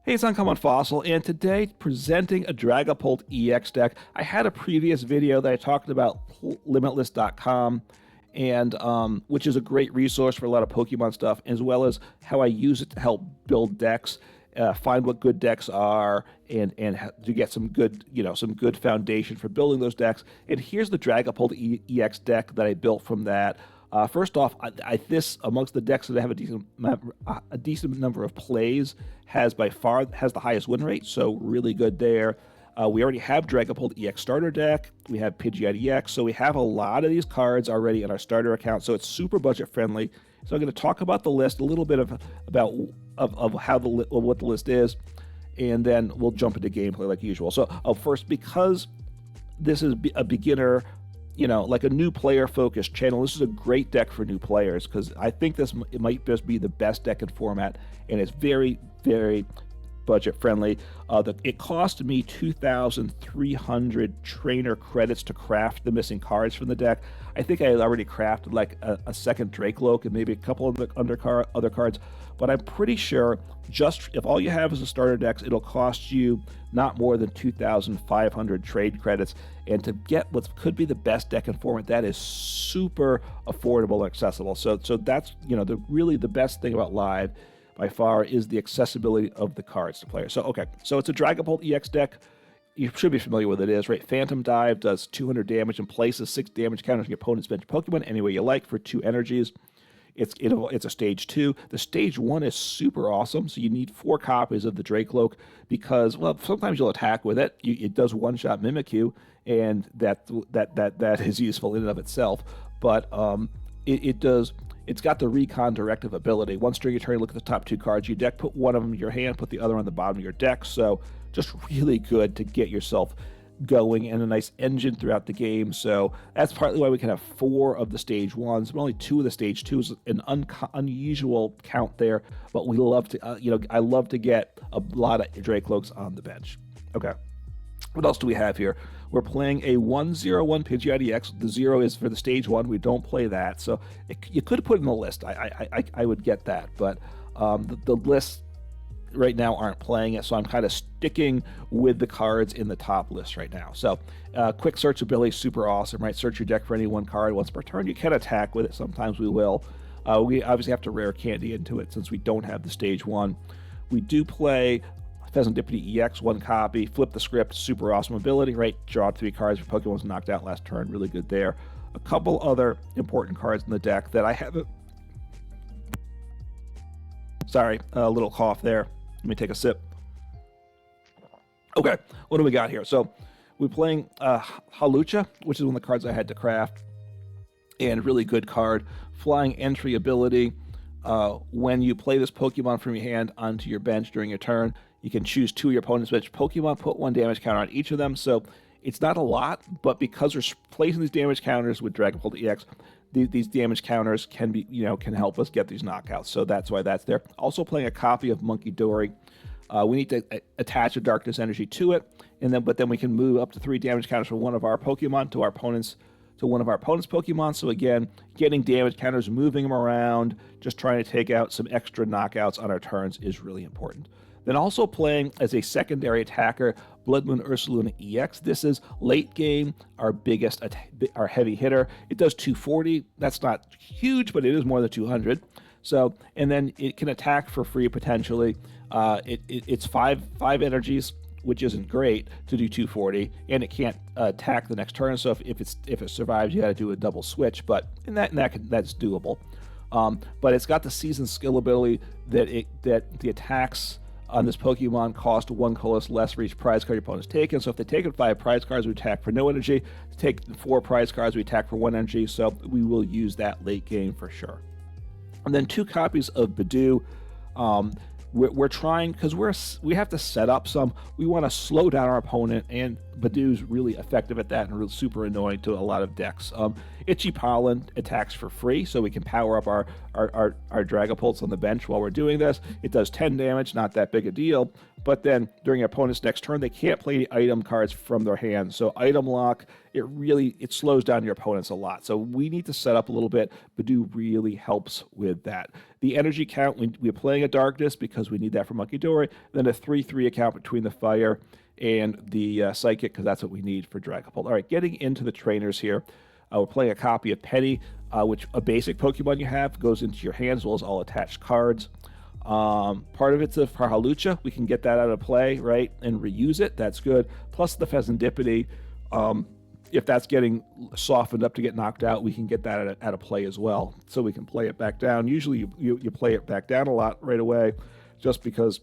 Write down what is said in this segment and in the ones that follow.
Hey, it's Uncommon Fossil, and today presenting a Dragapult EX deck. I had a previous video that I talked about Limitless.com, and which is a great resource for a lot of Pokemon stuff, as well as how I use it to help build decks, find what good decks are, and to get some good, some good foundation for building those decks. And here's the Dragapult EX deck that I built from that. First off, this amongst the decks that have a decent number of plays has by far the highest win rate, so really good there. We already have Dragapult EX starter deck. We have Pidgeot EX, so we have a lot of these cards already in our starter account, so it's super budget friendly. So I'm going to talk about the list, a little bit about what the list is, and then we'll jump into gameplay like usual. So first, because this is a beginner, like a new player focused channel, this is a great deck for new players because I think it might just be the best deck in format, and it's very, very budget friendly. It cost me 2,300 trainer credits to craft the missing cards from the deck. I think I had already crafted like a second Drakloak and maybe a couple of the other cards, but I'm pretty sure just if all you have is a starter decks, it'll cost you not more than 2,500 trade credits. And to get what could be the best deck in format, that is super affordable and accessible. So that's really the best thing about Live by far is the accessibility of the cards to players. So it's a Dragapult EX deck. You should be familiar with it is, right? Phantom Dive does 200 damage and places 6 damage counters on your opponent's bench Pokemon any way you like for 2 energies. It's a stage 2. The stage 1 is super awesome, so you need 4 copies of the Drakloak because, well, sometimes you'll attack with it. It does one-shot Mimikyu, and that is useful in and of itself. But it's got the recon directive ability. Once during your turn, look at the top 2 cards of your deck, put one of them in your hand, put the other on the bottom of your deck. So just really good to get yourself going and a nice engine throughout the game. So that's partly why we can have 4 of the stage 1s, but only 2 of the stage 2s, an unusual count there. But we love to, I love to get a lot of Drakloaks on the bench. Okay. What else do we have here? We're playing a 1/0/1 Pidgeot EX. The 0 is for the stage 1. We don't play that. So you could put in the list. I would get that. But the lists right now aren't playing it. So I'm kind of sticking with the cards in the top list right now. So quick search ability, super awesome, right? Search your deck for any one card once per turn. You can attack with it. Sometimes we will. We obviously have to rare candy into it since we don't have the stage 1. We do play Fezandipiti EX, 1 copy, flip the script, super awesome ability, right? Draw 3 cards if Pokemon was knocked out last turn, really good there. A couple other important cards in the deck that I haven't. Sorry, a little cough there. Let me take a sip. Okay, what do we got here? So we're playing Hawlucha, which is one of the cards I had to craft, and really good card. Flying entry ability. When you play this Pokemon from your hand onto your bench during your turn, you can choose 2 of your opponent's bench Pokemon, put 1 damage counter on each of them. So it's not a lot, but because we're placing these damage counters with Dragapult EX, these damage counters can be, can help us get these knockouts. So that's why that's there. Also playing a copy of Munkidori. We need to attach a Darkness Energy to it, but then we can move up to 3 damage counters from one of our Pokemon to one of our opponent's Pokemon. So again, getting damage counters, moving them around, just trying to take out some extra knockouts on our turns is really important. Then also playing as a secondary attacker, Bloodmoon Ursaluna EX. This is late game, our heavy hitter. It does 240. That's not huge, but it is more than 200. So, and then it can attack for free potentially. It's five energies, which isn't great to do 240, and it can't attack the next turn. So if it survives, you got to do a double switch. But that's doable. But it's got the seasoned skill ability that the attacks on this Pokemon cost 1 colorless less for each prize card your opponent's taken. So if they take 5 prize cards, we attack for no energy. If they take 4 prize cards, we attack for 1 energy. So we will use that late game for sure. And then 2 copies of Budew. We're trying, because we have to set up some. We want to slow down our opponent and Budew's really effective at that and really super annoying to a lot of decks. Itchy Pollen attacks for free, so we can power up our Dragapults on the bench while we're doing this. It does 10 damage, not that big a deal, but then during your opponent's next turn, they can't play any item cards from their hand. So item lock, it slows down your opponents a lot. So we need to set up a little bit. Budew really helps with that. The energy count, we're playing a Darkness because we need that for Munkidori, then a 3/3 account between the Fire and the Psychic, because that's what we need for Dragapult. All right, getting into the trainers here. We're playing a copy of Penny, which a basic Pokemon you have goes into your hands as well as all attached cards. Part of it's for Hawlucha. We can get that out of play, right, and reuse it. That's good. Plus the Fezandipiti. If that's getting softened up to get knocked out, we can get that out of play as well. So we can play it back down. Usually you play it back down a lot right away just because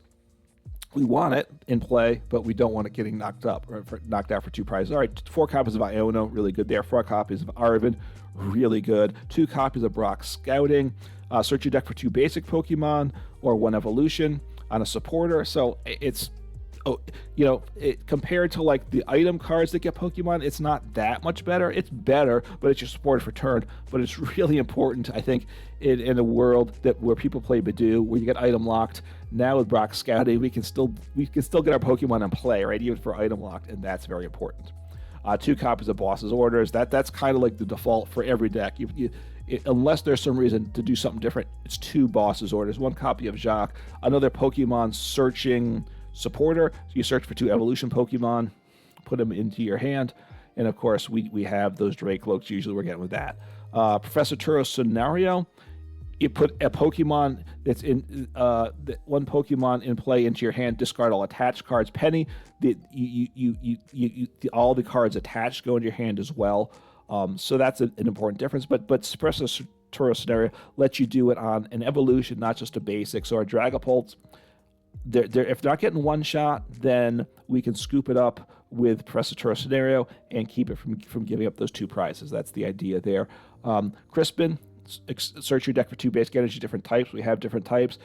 we want it in play, but we don't want it getting knocked up or knocked out for 2 prizes. All right, 4 copies of Iono, really good there. 4 copies of Arven, really good. 2 copies of Brock Scouting. Search your deck for 2 basic Pokemon or 1 evolution on a supporter. So it's, compared to like the item cards that get Pokemon, it's not that much better. It's better, but it's your supporter for turn. But it's really important, I think, in a world where people play Budew, where you get item locked. Now with Brock Scouting, we can still get our Pokemon in play, right? Even for item locked, and that's very important. 2 copies of Boss's Orders. That's kind of like the default for every deck. Unless there's some reason to do something different, it's 2 Boss's Orders. 1 copy of Jacq, another Pokemon searching supporter. So you search for 2 evolution Pokemon, put them into your hand, and of course we have those Drakloaks. Usually we're getting with that. Professor Turo Scenario. You put a Pokemon that's in 1 Pokemon in play into your hand. Discard all attached cards. Penny, all the cards attached go into your hand as well. So that's an important difference. But Professor Turo Scenario lets you do it on an evolution, not just a basic. So our Dragapult, if they're not getting 1 shot, then we can scoop it up with Professor Turo Scenario and keep it from giving up those 2 prizes. That's the idea there. Crispin. Search your deck for 2 basic energy, different types. We have different types.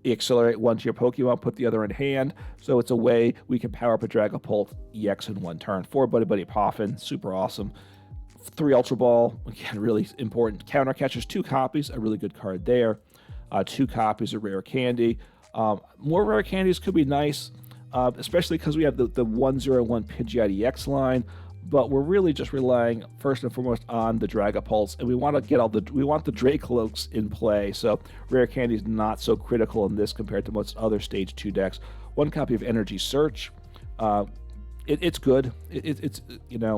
Accelerate 1 to your Pokemon, put the other in hand. So it's a way we can power up a Dragapult EX in 1 turn. 4 Buddy-Buddy Poffin, super awesome. 3 Ultra Ball, again, really important. Counter Catchers, 2 copies, a really good card there. 2 copies of Rare Candy. More Rare Candies could be nice, especially because we have the 101 Pidgeot EX line. But we're really just relying first and foremost on the Dragapults, and we want to get we want the Drakloaks in play. So Rare Candy is not so critical in this compared to most other Stage 2 decks. 1 copy of Energy Search. It's good. It's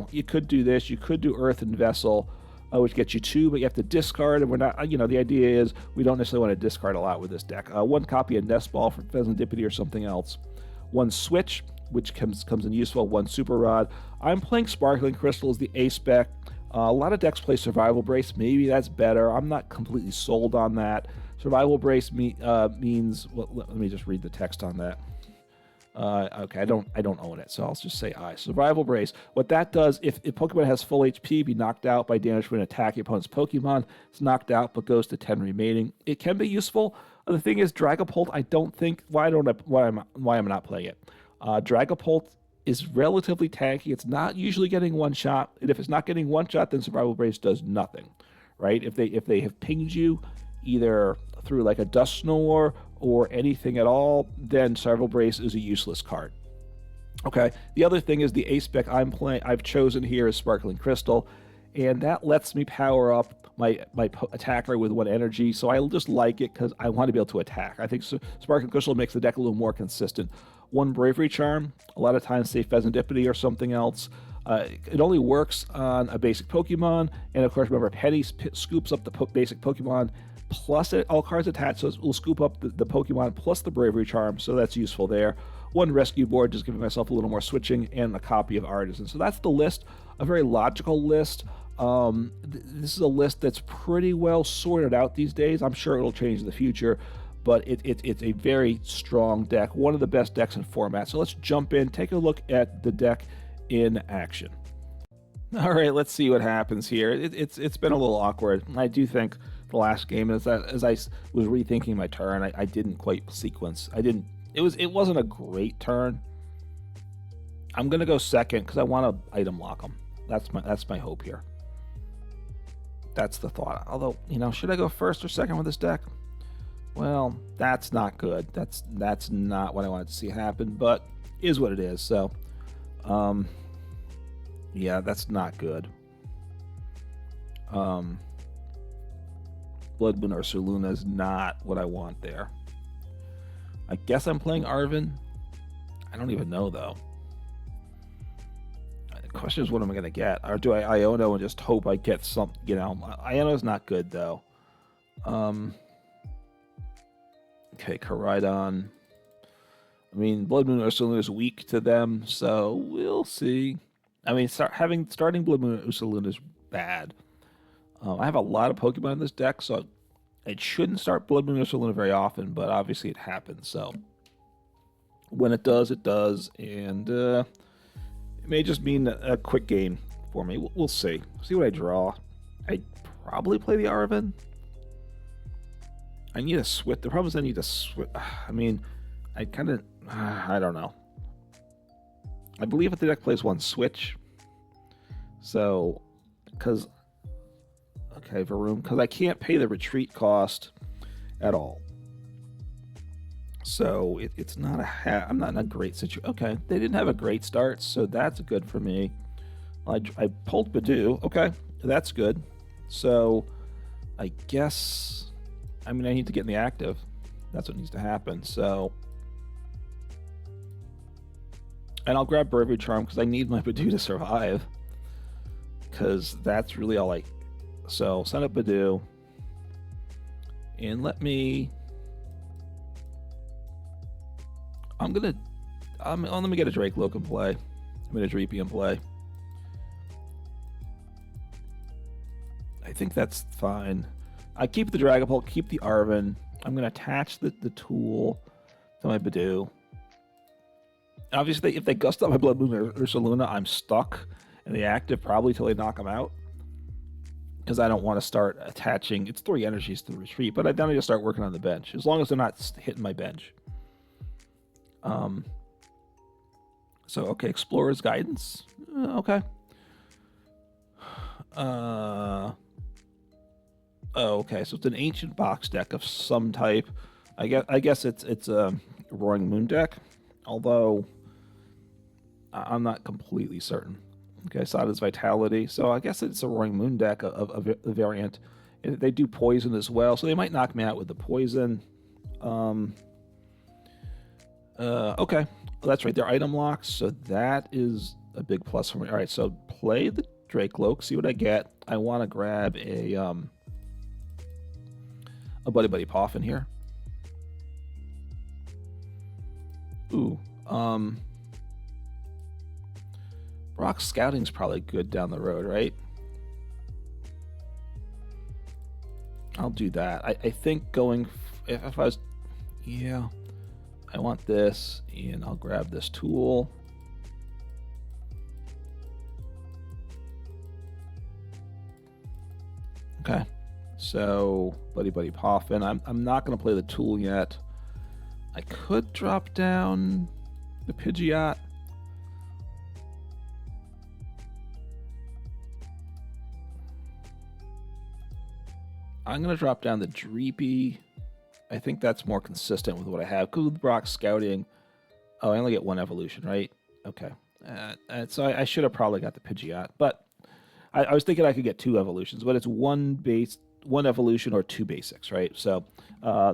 you could do this. You could do Earth and Vessel, which gets you 2, but you have to discard. And we're not. The idea is we don't necessarily want to discard a lot with this deck. 1 copy of Nest Ball for Fezandipiti or something else. 1 Switch, which comes in useful. 1 Super Rod. I'm playing Sparkling Crystal as the A spec. A lot of decks play Survival Brace. Maybe that's better. I'm not completely sold on that. Survival Brace means. Well, let me just read the text on that. Okay, I don't own it, so I'll just say I. Survival Brace. What that does, if Pokemon has full HP, be knocked out by damage from an attack your opponent's Pokemon. It's knocked out, but goes to 10 remaining. It can be useful. The thing is, Dragapult, I don't think. Why am I not playing it? Dragapult is relatively tanky. It's not usually getting 1 shot, and if it's not getting 1 shot, then Survival Brace does nothing, right? If they have pinged you either through like a Dust Snore or anything at all, then Survival Brace is a useless card. Okay. The other thing is the A spec I've chosen here is Sparkling Crystal, and that lets me power up my attacker with 1 energy. So I just like it because I want to be able to attack. I think Sparkling Crystal makes the deck a little more consistent. 1 Bravery Charm, a lot of times say Fezandipiti or something else. It only works on a basic Pokemon, and of course, remember, Penny scoops up the basic Pokemon plus all cards attached, so it will scoop up the Pokemon plus the Bravery Charm, so that's useful there. 1 Rescue Board, just giving myself a little more switching, and a copy of Artazon. So that's the list, a very logical list. This is a list that's pretty well sorted out these days. I'm sure it'll change in the future, but it's a very strong deck, one of the best decks in format. So let's jump in, take a look at the deck in action. All right, let's see what happens here. It's been a little awkward. I do think the last game, as I was rethinking my turn, I didn't quite sequence. It wasn't a great turn. I'm gonna go second because I want to item lock them. That's my hope here. That's the thought. Although, you know, should I go first or second with this deck? Well, that's not good. That's not what I wanted to see happen, but is what it is. So, yeah, that's not good. Bloodmoon Ursaluna is not what I want there. I guess I'm playing Arven. I don't even know, though. The question is, what am I going to get? Or do I Iono and just hope I get some, you know? Iono's not good, though. Okay, Koraidon. I mean, Bloodmoon Ursaluna is weak to them, so we'll see. I mean, starting Bloodmoon Ursaluna is bad. I have a lot of Pokemon in this deck, so it shouldn't start Bloodmoon Ursaluna very often, but obviously it happens, so when it does, and it may just mean a quick game for me. We'll see. See what I draw. I'd probably play the Arven. I need a switch. The problem is I need a switch. I mean, I kind of, I don't know. I believe that the deck plays one switch. So, because, okay, Varoom, because I can't pay the retreat cost at all. So it's not I'm not in a great situation. Okay, they didn't have a great start, so that's good for me. I pulled Budew. Okay, that's good. So I guess, I mean, I need to get in the active. That's what needs to happen. So, and I'll grab Bravery Charm because I need my Budew to survive. Because that's really all I. So send up Budew, and let me. let me get a Drakloak in play. I'm gonna Dreepy in play. I think that's fine. I keep the Dragapult, keep the Arven. I'm gonna attach the tool to my Budew. Obviously, if they gust up my Bloodmoon Ursaluna, I'm stuck in the active probably till they knock them out. Because I don't want to start attaching. It's 3 energies to the retreat, but then I just start working on the bench. As long as they're not hitting my bench. So, okay, Explorer's Guidance. Okay. Oh, okay, so it's an ancient box deck of some type. I guess it's a Roaring Moon deck, although I'm not completely certain. Okay, Sada's Vitality, so I guess it's a Roaring Moon deck of a variant. They do poison as well, so they might knock me out with the poison. Okay, well, that's right, they're item locks, so that is a big plus for me. All right, so play the Drakloak, see what I get. I want to grab a Buddy-Buddy Poffin here. Ooh, Rock Scouting's probably good down the road, right? I'll do that. I think going, if I was, yeah, I want this, and I'll grab this tool. Okay, so Buddy-Buddy Poffin. I'm not going to play the tool yet. I could drop down the Pidgeot. I'm going to drop down the Dreepy. I think that's more consistent with what I have. Because with Rock Scouting, oh, I only get 1 evolution, right? Okay. So I should have probably got the Pidgeot. But I was thinking I could get 2 evolutions. But it's 1 evolution or 2 basics, right? So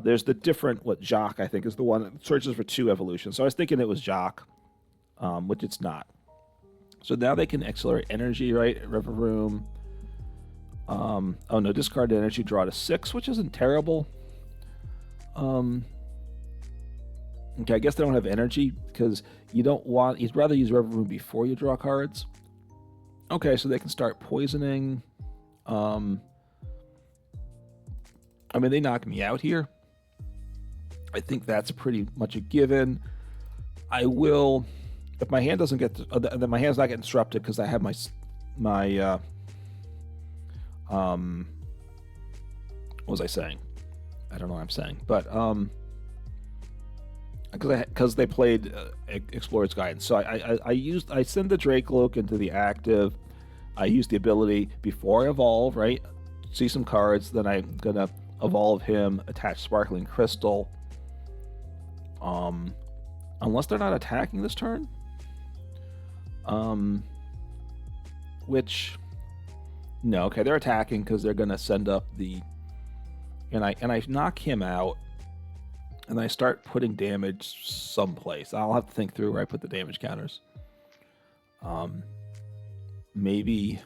there's the different, Jacq, I think, is the one that searches for 2 evolutions. So I was thinking it was Jacq, which it's not. So now they can accelerate energy, right? River Room. Oh no, discard energy, draw to 6, which isn't terrible. Okay, I guess they don't have energy because you'd rather use River Room before you draw cards. Okay, so they can start poisoning. I mean, they knock me out here. I think that's pretty much a given. I will, if my hand doesn't get, then my hand's not getting disrupted because I have my what was I saying? I don't know what I'm saying, but because they played Explorer's Guidance. So I send the Drakloak into the active. I use the ability before I evolve, right? See some cards, then I'm gonna evolve him, attach Sparkling Crystal. Unless they're not attacking this turn. Which no, okay, they're attacking because they're gonna send up the and I knock him out. And I start putting damage someplace. I'll have to think through where I put the damage counters. Maybe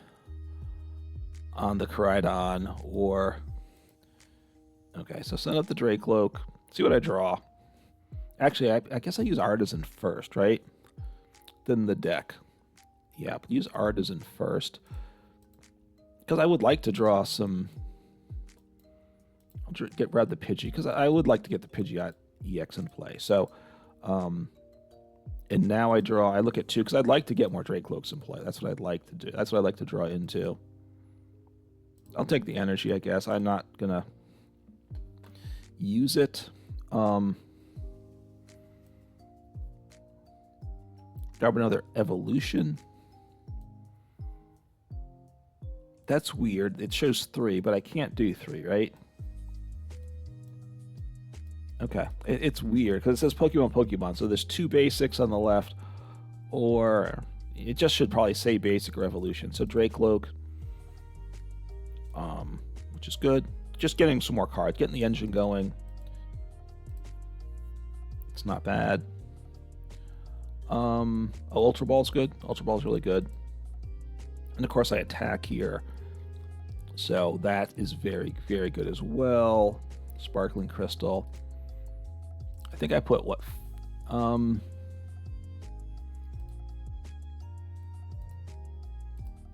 on the Koraidon or... Okay, so send up the Drakloak. See what I draw. Actually, I guess I use Artazon first, right? Then the deck. Yeah, use Artazon first. Because I would like to draw some... I'll grab the Pidgey, because I would like to get the Pidgeot EX in play. So, and now I look at 2, because I'd like to get more Drakloaks in play. That's what I'd like to do. That's what I'd like to draw into. I'll take the energy, I guess. I'm not going to use it. Grab another evolution. That's weird. It shows 3, but I can't do 3, right? Okay, it's weird because it says Pokemon, so there's 2 basics on the left, or it just should probably say basic or evolution. So Drakloak, which is good. Just getting some more cards, getting the engine going. It's not bad. Ultra Ball's good. Ultra Ball's really good. And of course I attack here. So that is very, very good as well. Sparkling Crystal. I think I put what? Oh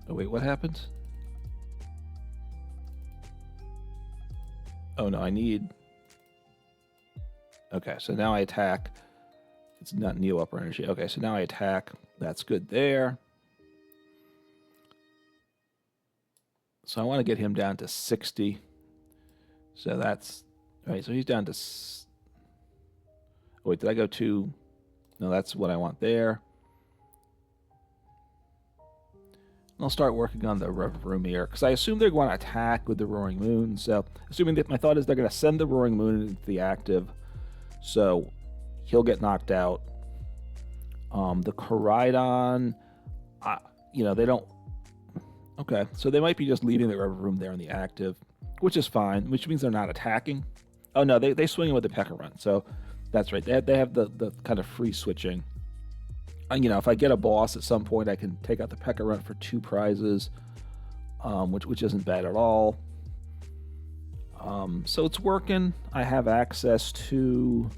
wait, what happened? Oh no, I need... Okay, so now I attack. It's not Neo Upper Energy. Okay, so now I attack. That's good there. So I want to get him down to 60. So that's... Alright, so he's down to... Oh, wait, did I go to... No, that's what I want there. I'll start working on the Room here, because I assume they're going to attack with the Roaring Moon. So, assuming that my thought is they're going to send the Roaring Moon into the active, so he'll get knocked out. The Koraidon, you know, they don't... Okay, so they might be just leaving the Room there in the active, which is fine, which means they're not attacking. Oh no, they swing it with the P.E.K.K.A. Run, so that's right. They have the kind of free switching. You know, if I get a boss at some point, I can take out the P.E.K.K.A. Run for 2 prizes, which isn't bad at all. So it's working. I have access to,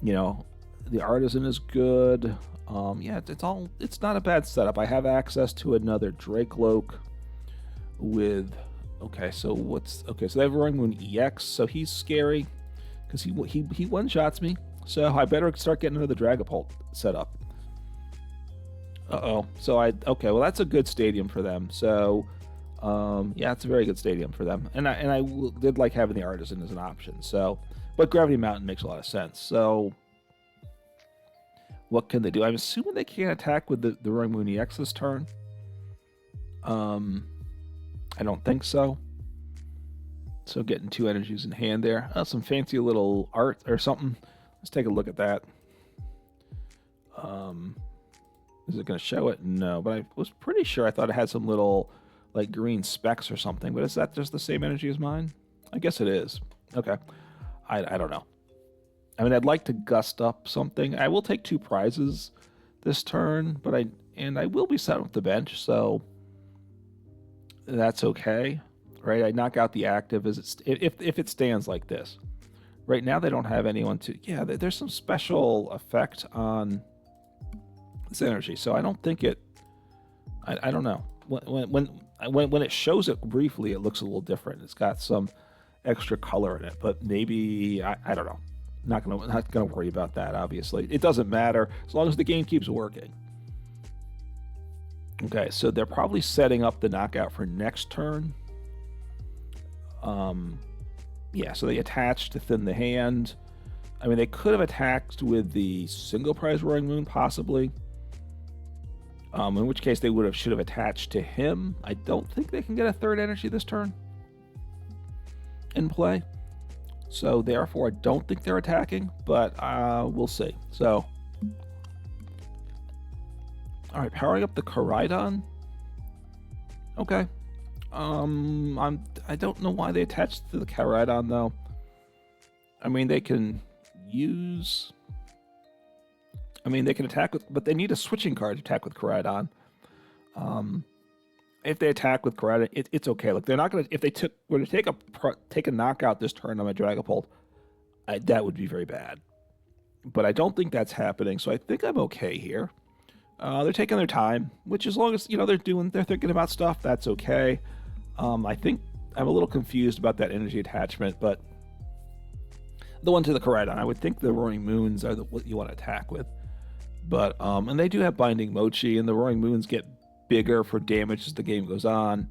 you know, the Artazon is good. Yeah, it's not a bad setup. I have access to another Drakloak with... Okay, so so they have Roaring Moon EX, so he's scary because he one-shots me. So I better start getting another Dragapult set up. So okay, well that's a good stadium for them. So yeah, it's a very good stadium for them. And I did like having the Artazon as an option. So, but Gravity Mountain makes a lot of sense. So what can they do? I'm assuming they can't attack with the Roaring Moon EX this turn. I don't think so. So getting 2 energies in hand there. Some fancy little art or something. Let's take a look at that. Is it going to show it? No, but I was pretty sure I thought it had some little like green specks or something. But is that just the same energy as mine? I guess it is. Okay. I don't know. I mean, I'd like to gust up something. I will take 2 prizes this turn, but I will be set with the bench, so that's okay, right? I knock out the active if it stands like this. Right now they don't have anyone to... Yeah, there's some special effect on this energy, so I don't think it... I don't know. When it shows it briefly, it looks a little different. It's got some extra color in it, but maybe... I don't know. Not gonna worry about that, obviously. It doesn't matter as long as the game keeps working. Okay, so they're probably setting up the knockout for next turn. Yeah, so they attach to thin the hand. I mean, they could have attacked with the single prize Roaring Moon, possibly. In which case they should have attached to him. I don't think they can get a third energy this turn in play. So therefore, I don't think they're attacking, but we'll see. So, all right, powering up the Koraidon. Okay. I don't know why they attached to the Koraidon though. I mean, they can use. I mean, they can attack with, but they need a switching card to attack with Koraidon. If they attack with Koraidon, it's okay. Look, they're not gonna. If they were to take a knockout this turn on my Dragapult, that would be very bad. But I don't think that's happening, so I think I'm okay here. They're taking their time, which as long as they're thinking about stuff, that's okay. I think I'm a little confused about that energy attachment, but the one to the Koraidon, I would think the Roaring Moons are what you want to attack with. But and they do have Binding Mochi, and the Roaring Moons get bigger for damage as the game goes on.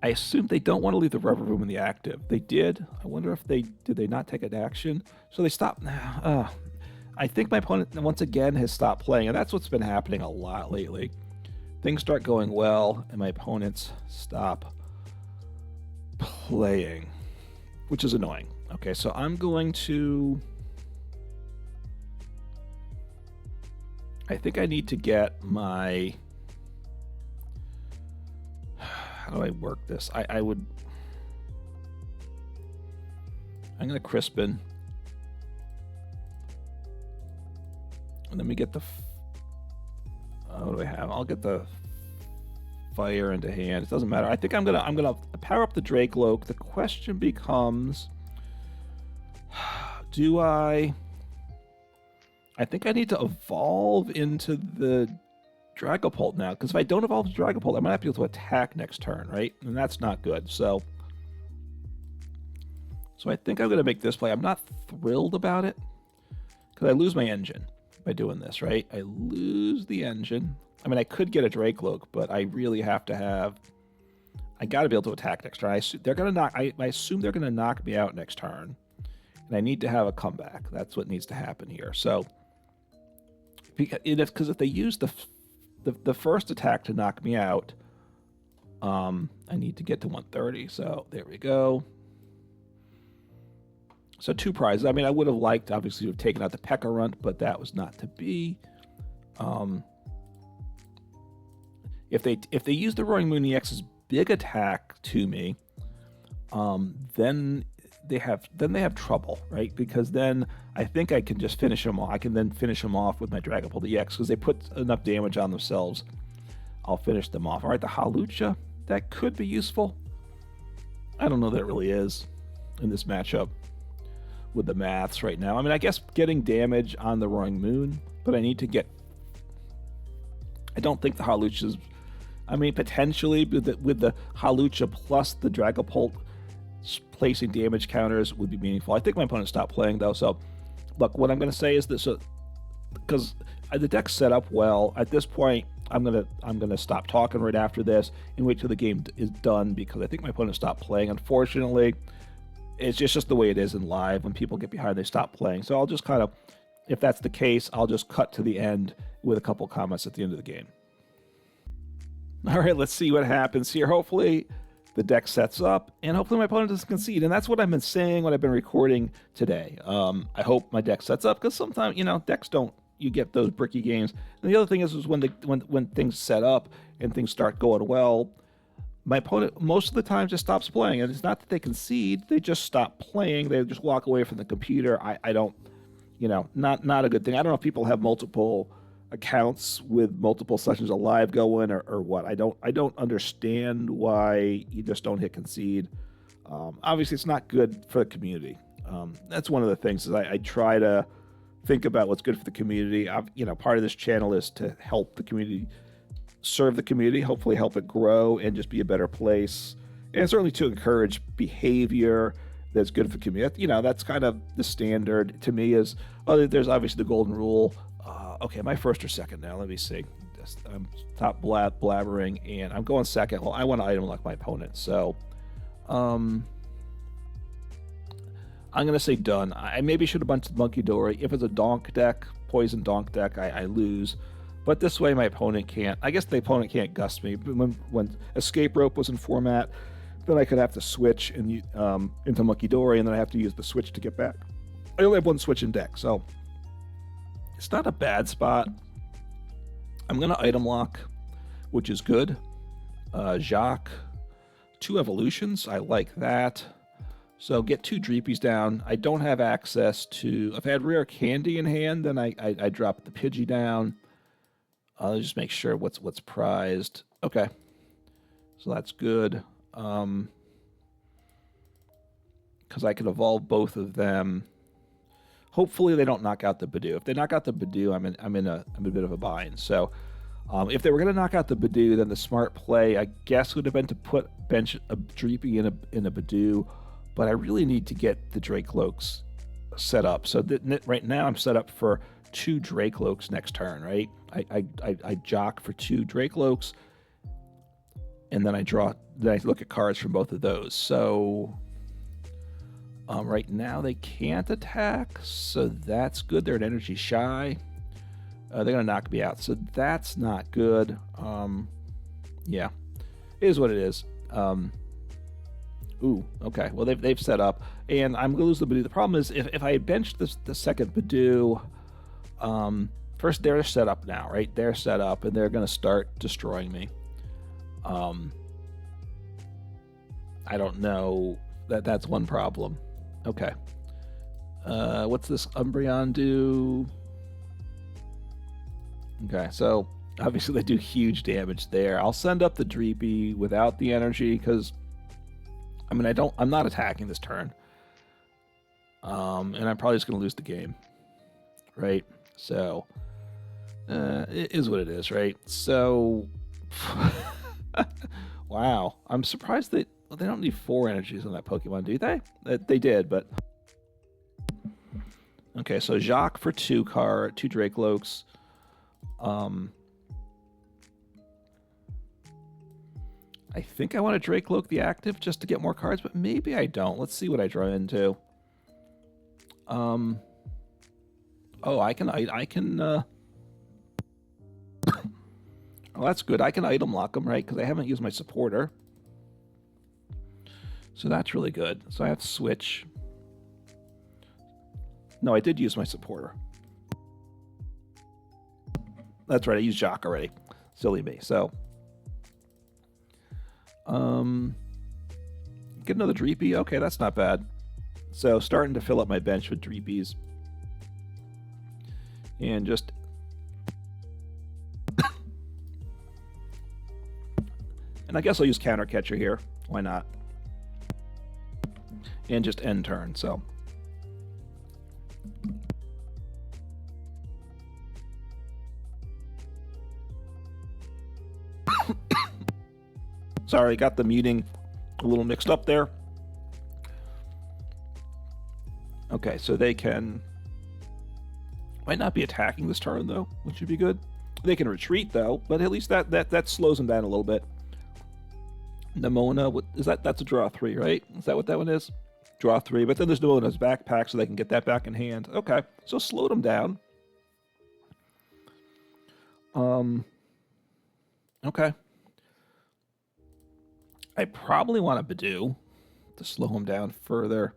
I assume they don't want to leave the rubber room in the active. They did. I wonder if did they not take an action? So they stopped. I think my opponent once again has stopped playing, and that's what's been happening a lot lately. Things start going well, and my opponents stop playing, which is annoying. Okay, so I'm going to. I think I need to get my. How do I work this? I'm going to Crispin. And then we get the. What do I have? I'll get the fire into hand. It doesn't matter. I think I'm gonna power up the Drakloak. The question becomes, do I think I need to evolve into the Dragapult now, because if I don't evolve to Dragapult, I might not be able to attack next turn, right? And that's not good. So I think I'm going to make this play. I'm not thrilled about it, because I lose my engine by doing this, right? I lose the engine. I mean, I could get a Drakloak, but I really have to have. I got to be able to attack next turn. They're going to knock. I assume they're going to knock me out next turn, and I need to have a comeback. That's what needs to happen here. So, because if they use the first attack to knock me out, I need to get to 130. So there we go. So 2 prizes. I mean, I would have liked, obviously, to have taken out the P.E.K.K.A. Runt, but that was not to be. If they use the Roaring Moon EX's big attack to me, then they have trouble, right? Because then I think I can just finish them off. I can then finish them off with my Dragapult EX, because they put enough damage on themselves. I'll finish them off. All right, the Hawlucha, that could be useful. I don't know that it really is in this matchup with the maths right now. I mean, I guess getting damage on the Roaring Moon, but I need to get. I don't think the Hawlucha's. I mean, potentially with the Hawlucha plus the Dragapult placing damage counters would be meaningful. I think my opponent stopped playing though. So, look, what I'm going to say is this: because the deck's set up well. At this point, I'm gonna stop talking right after this and wait till the game is done, because I think my opponent stopped playing. Unfortunately, it's just the way it is in live. When people get behind, they stop playing. So I'll just kind of, if that's the case, I'll just cut to the end with a couple comments at the end of the game. All right, let's see what happens here. Hopefully the deck sets up, and hopefully my opponent doesn't concede. And that's what I've been saying when I've been recording today. I hope my deck sets up, because sometimes, decks don't, you get those bricky games. And the other thing is when things set up and things start going well, my opponent most of the time just stops playing. And it's not that they concede, they just stop playing. They just walk away from the computer. I don't, not a good thing. I don't know if people have multiple accounts with multiple sessions of live going or what. I don't understand why you just don't hit concede. Obviously, it's not good for the community. That's one of the things is I try to think about what's good for the community. Part of this channel is to help the community, serve the community, hopefully help it grow and just be a better place, and certainly to encourage behavior that's good for the community. That's kind of the standard to me. Is there's obviously the golden rule. Okay, am I first or second now? Let me see. I'm top blabbering, and I'm going second. Well, I want to item lock my opponent, so I'm going to say done. I maybe should have bunched Munkidori. If it's a donk deck, poison donk deck, I lose. But this way my opponent can't. I guess the opponent can't gust me. When Escape Rope was in format, then I could have to switch into Munkidori, and then I have to use the switch to get back. I only have one switch in deck, so it's not a bad spot. I'm going to item lock, which is good. Jacq, 2 evolutions. I like that. So get 2 Dreepies down. I don't have access to... If I had Rare Candy in hand, then I drop the Pidgey down. I'll just make sure what's prized. Okay. So that's good. Because I can evolve both of them. Hopefully they don't knock out the Budew. If they knock out the Budew, I'm in a bit of a bind. So if they were going to knock out the Budew, then the smart play, I guess, would have been to bench a Dreepy in a Budew. But I really need to get the Drakloaks set up. So right now I'm set up for 2 Drakloaks next turn, right? I jock for 2 Drakloaks, and then I look at cards from both of those. So right now they can't attack, so that's good. They're an energy shy. They're gonna knock me out, so that's not good. Yeah, it is what it is. Ooh, okay. Well, they've set up, and I'm gonna lose the Budew. The problem is if I bench the second Budew, first they're set up now, right? They're set up, and they're gonna start destroying me. I don't know. That's one problem. Okay. What's this Umbreon do? Okay, so obviously they do huge damage there. I'll send up the Dreepy without the energy because. I mean, I'm not attacking this turn. And I'm probably just going to lose the game. Right? So, it is what it is, right? So, wow. I'm surprised they don't need 4 energies on that Pokemon, do they? They did, but... Okay, so Jacq for 2 Drakloaks. I think I want to Drakloak the active just to get more cards, but maybe I don't. Let's see what I draw into. Oh, I can. Oh, that's good. I can item lock them, right? Because I haven't used my supporter. So that's really good. So I have to switch. No, I did use my supporter. That's right. I used Jacq already. Silly me. So. Get another Dreepy. Okay, that's not bad. So starting to fill up my bench with Dreepies. And just... and I guess I'll use Counter Catcher here. Why not? And just end turn, so... Sorry, got the muting a little mixed up there. Okay, so they can... Might not be attacking this turn, though, which would be good. They can retreat, though, but at least that slows them down a little bit. Nemona, that's a draw 3, right? Is that what that one is? Draw 3, but then there's Nemona's backpack, so they can get that back in hand. Okay, so slow them down. Okay. I probably want a Budew to slow him down further.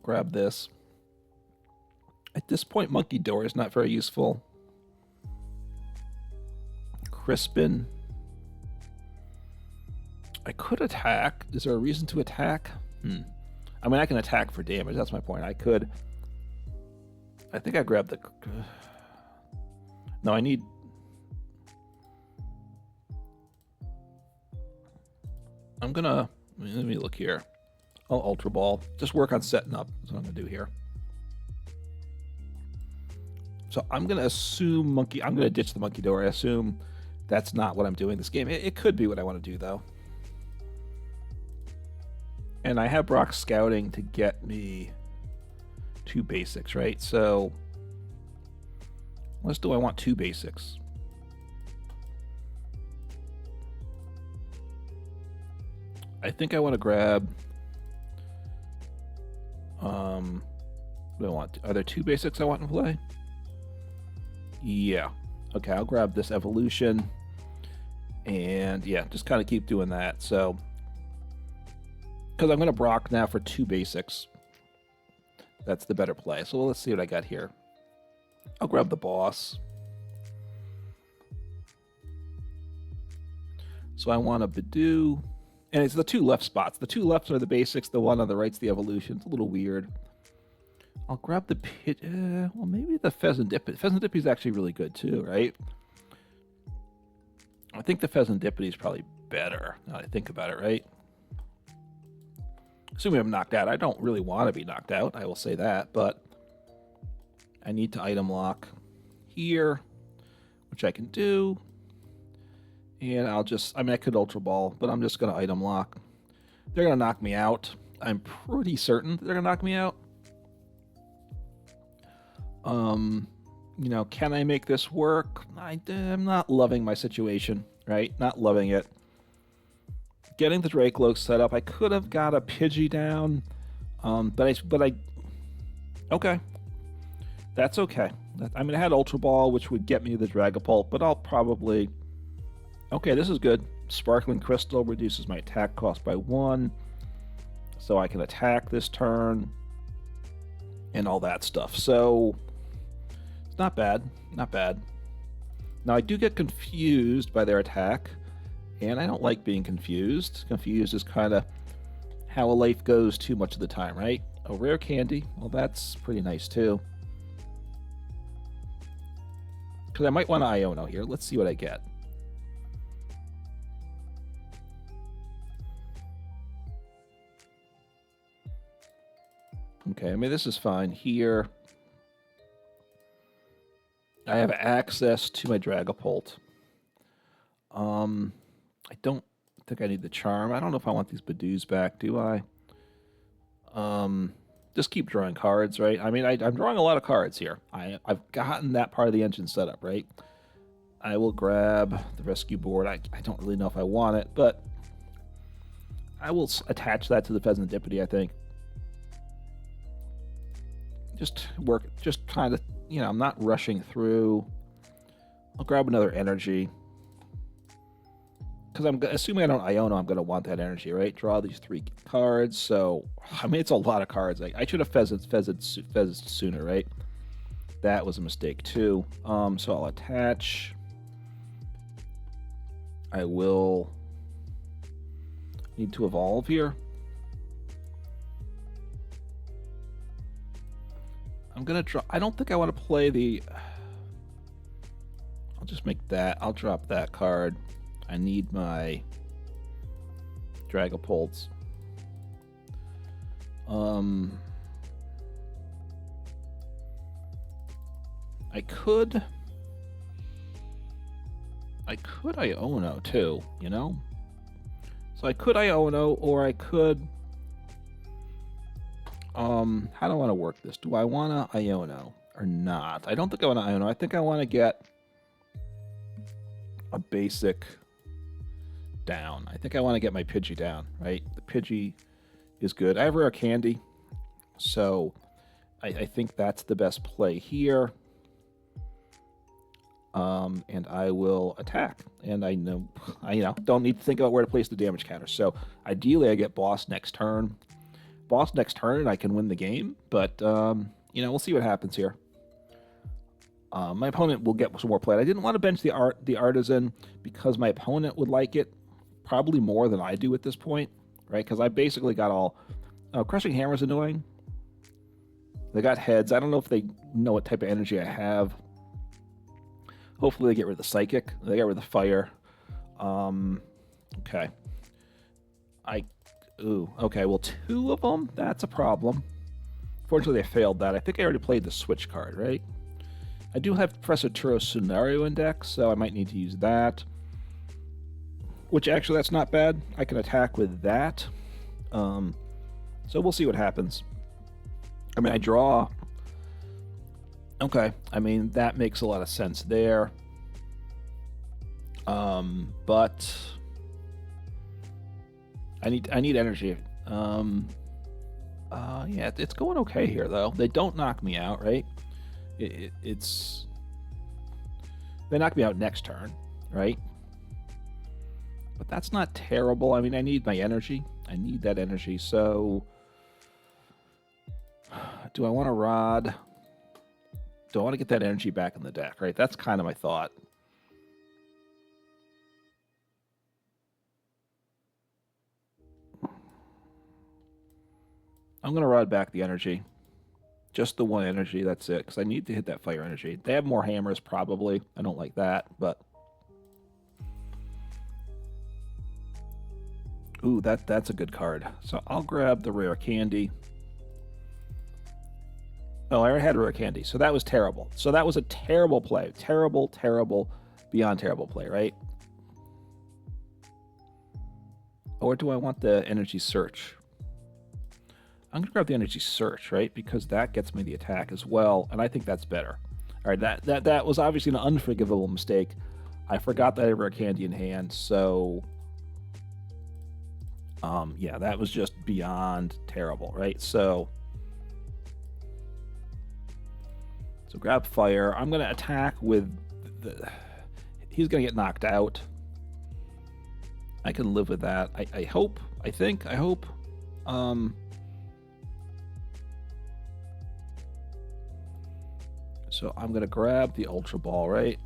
Grab this. At this point, Munkidori is not very useful. Crispin. I could attack. Is there a reason to attack? I mean, I can attack for damage. That's my point. I could. I think I grabbed the... No, I need... I'm gonna... Let me look here. I'll Ultra Ball. Just work on setting up. That's what I'm gonna do here. So I'm gonna assume I'm gonna ditch the Munkidori. I assume that's not what I'm doing this game. It could be what I want to do, though. And I have Brock Scouting to get me 2 basics, right? So... Unless do I want 2 basics? I think I want to grab... What do I want? Are there 2 basics I want to play? Yeah. Okay, I'll grab this evolution. And yeah, just kind of keep doing that. So, because I'm going to Brock now for 2 basics. That's the better play. So let's see what I got here. I'll grab the boss. So I want a Budew. And it's the 2 left spots. The 2 lefts are the basics. The one on the right's the evolution. It's a little weird. I'll grab the well, maybe the Fezandipiti. Fezandipiti is actually really good too, right? I think the Fezandipiti is probably better now that I think about it, right? Assuming I'm knocked out. I don't really want to be knocked out, I will say that, but I need to item lock here, which I can do. And I'll just, I mean, I could Ultra Ball, but I'm just going to item lock. They're going to knock me out. I'm pretty certain they're going to knock me out. You know, can I make this work? I'm not loving my situation, right? Not loving it. Getting the Drakloak set up. I could have got a Pidgey down, but I okay. That's okay. I mean, I had Ultra Ball, which would get me the Dragapult, but I'll probably... Okay, this is good. Sparkling Crystal reduces my attack cost by 1, so I can attack this turn, and all that stuff. So... not bad, not bad. Now I do get confused by their attack, and I don't like being confused. Confused is kind of how a life goes too much of the time, right? A Rare Candy, well that's pretty nice too. Because I might want an Iono here. Let's see what I get. Okay, I mean this is fine here. I have access to my Dragapult. I don't think I need the charm. I don't know if I want these Budews back, do I? Just keep drawing cards, right? I mean, I'm drawing a lot of cards here. I've gotten that part of the engine set up, right? I will grab the Rescue Board. I don't really know if I want it, but I will attach that to the Fezandipiti, I think. Just kind of, you know, I'm not rushing through. I'll grab another energy. Because I'm assuming I don't Iono, I'm going to want that energy, right? Draw these 3 cards. So, I mean, it's a lot of cards. I should have fezzed sooner, right? That was a mistake, too. So I'll attach. I will need to evolve here. I'm going to draw. I don't think I want to play the... I'll just make that. I'll drop that card. I need my Dragapults. I could Iono too, you know? So I could Iono, or I could... how do I want to work this? Do I want to Iono or not? I don't think I want to Iono. I think I want to get a basic down. I think I want to get my Pidgey down, right? The Pidgey is good. I have Rare Candy, so I think that's the best play here. And I will attack. And I don't need to think about where to place the damage counter. So ideally I get boss next turn. Boss next turn and I can win the game, but we'll see what happens here. My opponent will get some more play. I didn't want to bench the Artazon because my opponent would like it probably more than I do at this point, right? Because I basically got all... Crushing Hammer's annoying. They got heads. I don't know if they know what type of energy I have. Hopefully they get rid of the Psychic. They got rid of the Fire. Okay. Okay, well, 2 of them? That's a problem. Fortunately, they failed that. I think I already played the Switch card, right? I do have Professor Turo's Scenario Index, so I might need to use that. Which, actually, that's not bad. I can attack with that. So we'll see what happens. I mean, I draw... Okay, I mean, that makes a lot of sense there. But... I need energy. Yeah, it's going okay here, though. They don't knock me out, right? It's... They knock me out next turn, right? But that's not terrible. I mean, I need my energy. I need that energy, so... Do I want to Rod? Do I want to get that energy back in the deck, right? That's kind of my thought. I'm going to Rod back the energy. Just the one energy, that's it, because I need to hit that fire energy. They have more hammers, probably. I don't like that, but... Ooh, that's a good card. So I'll grab the Rare Candy. Oh, I already had Rare Candy, so that was terrible. So that was a terrible play. Terrible, terrible, beyond terrible play, right? Or do I want the Energy Search? I'm going to grab the Energy Search, right? Because that gets me the attack as well, and I think that's better. All right, that was obviously an unforgivable mistake. I forgot that I had Rare Candy in hand, so... yeah, that was just beyond terrible, right? So grab fire. I'm going to attack with the... He's going to get knocked out. I can live with that. I hope. I think. I hope. So I'm going to grab the Ultra Ball, right?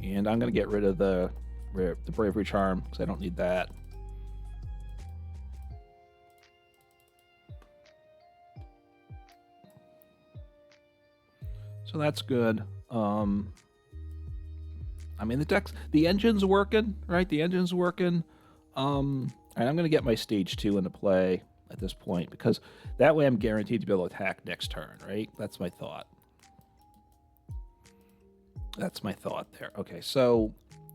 And I'm going to get rid of the Bravery Charm because I don't need that. So that's good. I mean, the engine's working, right? The engine's working. And I'm going to get my stage 2 into play at this point because that way I'm guaranteed to be able to attack next turn, right? That's my thought. That's my thought there. Okay, so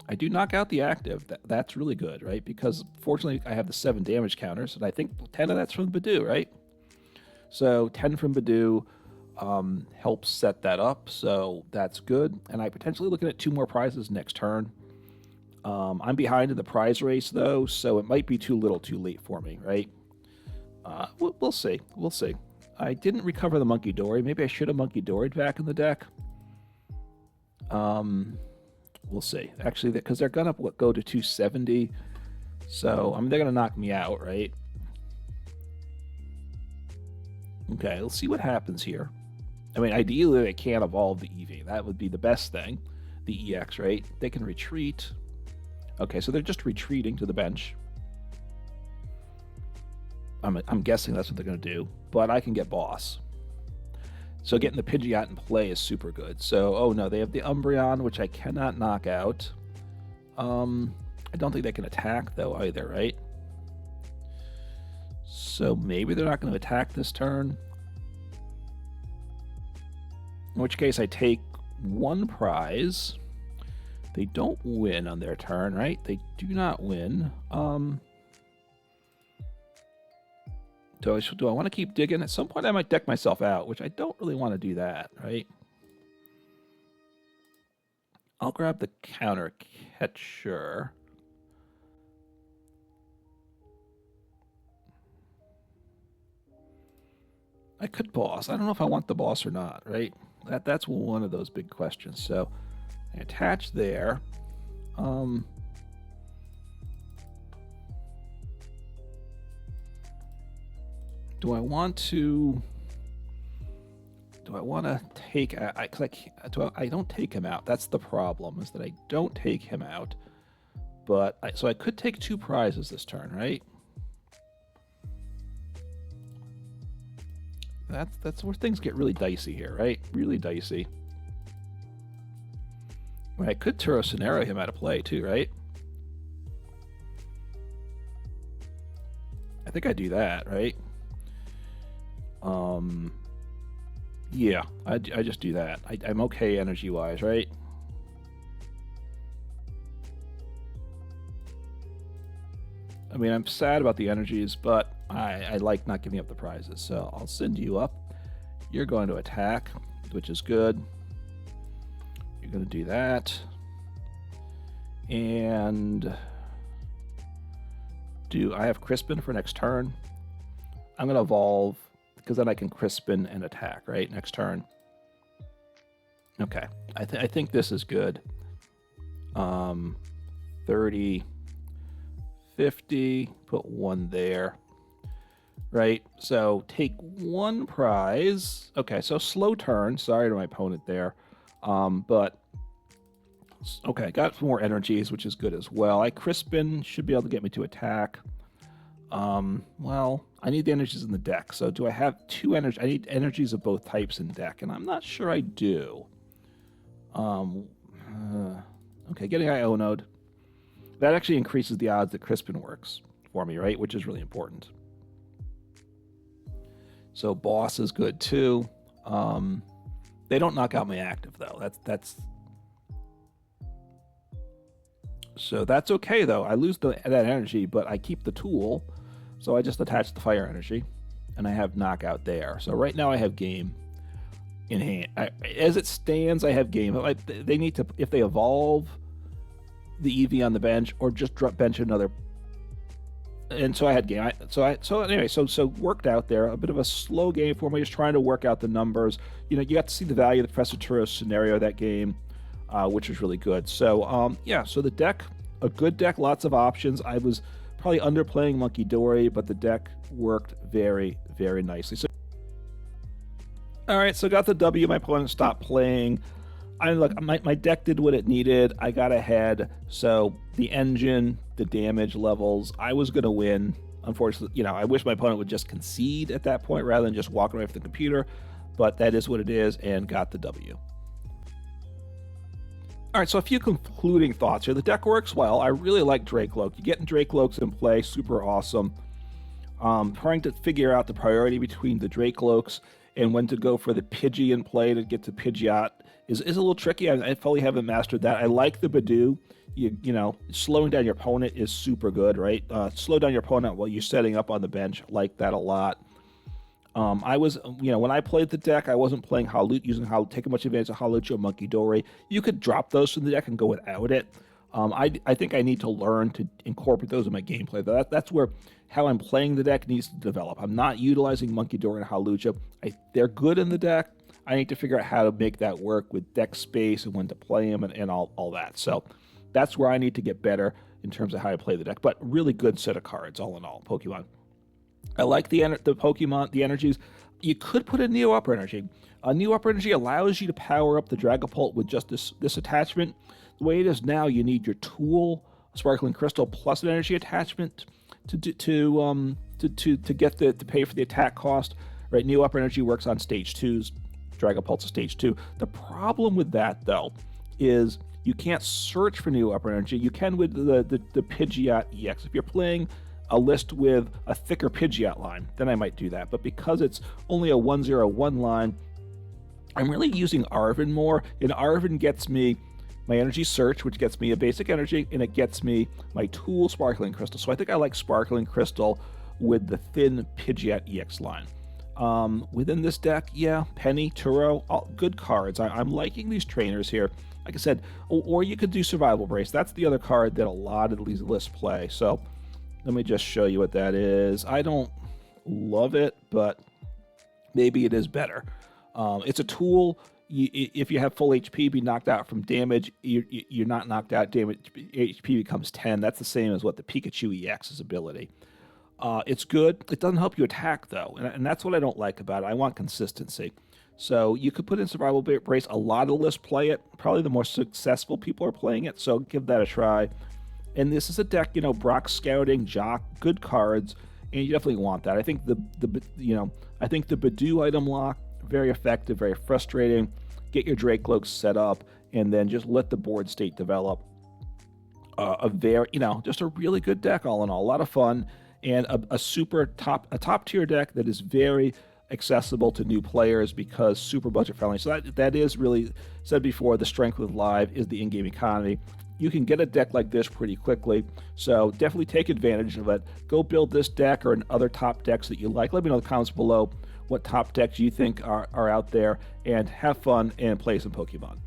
I do knock out the active. That's really good, right? Because fortunately I have the 7 damage counters, and I think 10 of that's from Budew, right? So 10 from Budew helps set that up, so that's good. And I'm potentially looking at 2 more prizes next turn. I'm behind in the prize race, though, so it might be too little too late for me, right? We'll see. We'll see. I didn't recover the Munkidori. Maybe I should have Munkidori'd back in the deck. We'll see. Actually, because they're gonna go to 270, so I mean they're gonna knock me out, right? Okay, let's see what happens here. I mean, ideally they can't evolve the EV. That would be the best thing. The EX, right? They can retreat. Okay, so they're just retreating to the bench. I'm guessing that's what they're gonna do, but I can get boss. So getting the Pidgeot in play is super good. So, oh no, they have the Umbreon, which I cannot knock out. I don't think they can attack, though, either, right? So maybe they're not going to attack this turn. In which case I take 1 prize. They don't win on their turn, right? They do not win. Do I want to keep digging? At some point I might deck myself out, which I don't really want to do that, right? I'll grab the counter catcher. I could boss. I don't know if I want the boss or not, right? That's one of those big questions. So I attach there. Do I want to take? I don't take him out. That's the problem. Is that I don't take him out. But so I could take 2 prizes this turn, right? That's where things get really dicey here, right? Really dicey. Well, I could Turo scenario him out of play too, right? I think I do that, right? Yeah, I just do that. I'm okay energy-wise, right? I mean, I'm sad about the energies, but I like not giving up the prizes. So I'll send you up. You're going to attack, which is good. You're going to do that. And I have Crispin for next turn. I'm going to evolve because then I can Crispin and attack, right? Next turn. Okay. I think this is good. 30, 50, put 1 there. Right? So take 1 prize. Okay, so slow turn. Sorry to my opponent there. But okay, got some more energies, which is good as well. Crispin should be able to get me to attack. Well, I need the energies in the deck. So do I have 2 energies? I need energies of both types in deck, and I'm not sure I do. Okay, getting Iono'd. That actually increases the odds that Crispin works for me, right? Which is really important. So Boss is good too. They don't knock out my active though. So that's okay though. I lose that energy, but I keep the tool. So I just attach the fire energy, and I have knockout there. So right now I have game in hand. As it stands, I have game. They need to, if they evolve the EV on the bench or just drop bench another. And so I had game. So anyway, so worked out there. A bit of a slow game for me, just trying to work out the numbers. You know, you got to see the value of the Professor Turo scenario that game, which was really good. So yeah, so the deck, a good deck, lots of options. I was probably underplaying Munkidori, but the deck worked very, very nicely. So all right, so got the W. My opponent stopped playing. My deck did what it needed. I got ahead. So the engine, the damage levels, I was going to win. Unfortunately, you know, I wish my opponent would just concede at that point rather than just walk away from the computer. But that is what it is, and got the W. All right, so a few concluding thoughts here. The deck works well. I really like Drakloak. You're getting Draklokes in play, super awesome. Trying to figure out the priority between the Draklokes and when to go for the Pidgey in play to get to Pidgeot is a little tricky. I fully haven't mastered that. I like the Budew. You know, slowing down your opponent is super good, right? Slow down your opponent while you're setting up on the bench. Like that a lot. I was, you know, when I played the deck, I wasn't playing Hawlucha, taking much advantage of Hawlucha or Munkidori. You could drop those from the deck and go without it. I think I need to learn to incorporate those in my gameplay. That's where how I'm playing the deck needs to develop. I'm not utilizing Munkidori and Hawlucha. They're good in the deck. I need to figure out how to make that work with deck space and when to play them and all that. So that's where I need to get better in terms of how I play the deck. But really good set of cards, all in all, Pokemon. I like the Pokemon, the energies. You could put a Neo Upper Energy. Neo Upper Energy allows you to power up the Dragapult with just this attachment. The way it is now, you need your tool, Sparkling Crystal, plus an energy attachment to pay for the attack cost. Right? Neo Upper Energy works on stage 2s. Dragapult's a stage 2. The problem with that though is you can't search for Neo Upper Energy. You can with the Pidgeot EX. If you're playing a list with a thicker Pidgeot line, then I might do that. But because it's only a 101 line, I'm really using Arven more. And Arven gets me my Energy Search, which gets me a basic energy, and it gets me my tool, Sparkling Crystal. So I think I like Sparkling Crystal with the thin Pidgeot EX line. Within this deck, yeah, Penny, Turo, all good cards. I'm liking these trainers here. Like I said, or you could do Survival Brace. That's the other card that a lot of these lists play. So let me just show you what that is. I don't love it, but maybe it is better. It's a tool. If you have full HP, be knocked out from damage. You're not knocked out. Damage HP becomes 10. That's the same as what the Pikachu EX's ability. It's good. It doesn't help you attack, though, and that's what I don't like about it. I want consistency. So you could put in Survival Brace. A lot of lists play it. Probably the more successful people are playing it, so give that a try. And this is a deck, you know, Brock Scouting, Jacq, good cards, and you definitely want that. I think the Budew item lock, very effective, very frustrating. Get your Drakloak set up, and then just let the board state develop. Just a really good deck all in all. A lot of fun, and a top tier deck that is very accessible to new players because super budget friendly. So that is really, said before, the strength with Live is the in-game economy. You can get a deck like this pretty quickly, so definitely take advantage of it. Go build this deck or other top decks that you like. Let me know in the comments below what top decks you think are out there, and have fun and play some Pokemon.